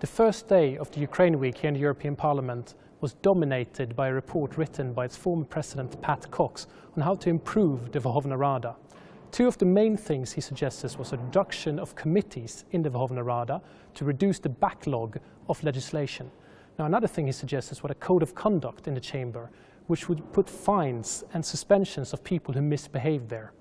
The first day of the Ukraine week here in the European Parliament was dominated by a report written by its former president Pat Cox on how to improve the Verkhovna Rada. Two of the main things he suggested was a reduction of committees in the Verkhovna Rada to reduce the backlog of legislation. Now, another thing he suggested was a code of conduct in the chamber, which would put fines and suspensions of people who misbehave there.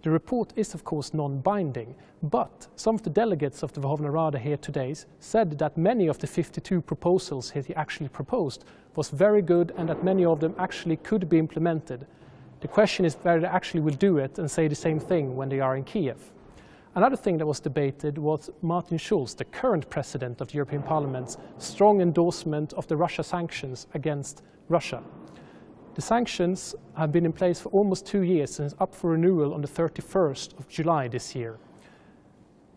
The report is of course non-binding, but some of the delegates of the Verkhovna Rada here today said that many of the 52 proposals he actually proposed was very good and that many of them actually could be implemented. The question is whether they actually will do it and say the same thing when they are in Kiev. Another thing that was debated was Martin Schulz, the current president of the European Parliament's strong endorsement of the Russia sanctions against Russia. The sanctions have been in place for almost 2 years and is up for renewal on the 31st of July this year.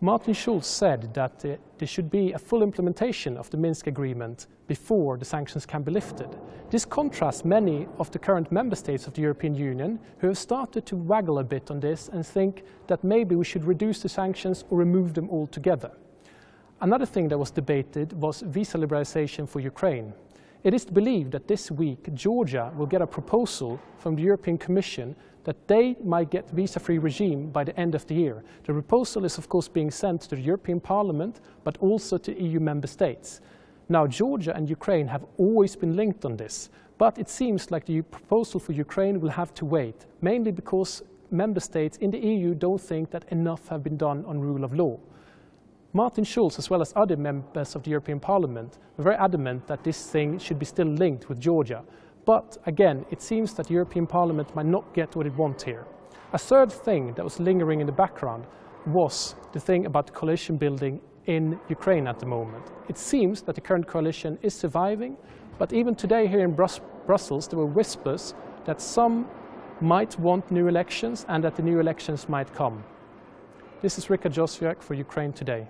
Martin Schulz said that there should be a full implementation of the Minsk agreement before the sanctions can be lifted. This contrasts many of the current member states of the European Union who have started to waggle a bit on this and think that maybe we should reduce the sanctions or remove them altogether. Another thing that was debated was visa liberalization for Ukraine. It is believed that this week Georgia will get a proposal from the European Commission that they might get visa-free regime by the end of the year. The proposal is of course being sent to the European Parliament, but also to EU member states. Now, Georgia and Ukraine have always been linked on this, but it seems like the proposal for Ukraine will have to wait, mainly because member states in the EU don't think that enough have been done on rule of law. Martin Schulz, as well as other members of the European Parliament, were very adamant that this thing should be still linked with Georgia. But again, it seems that the European Parliament might not get what it wants here. A third thing that was lingering in the background was the thing about the coalition building in Ukraine at the moment. It seems that the current coalition is surviving, but even today here in Brussels there were whispers that some might want new elections and that the new elections might come. This is Richard Joswiak for Ukraine Today.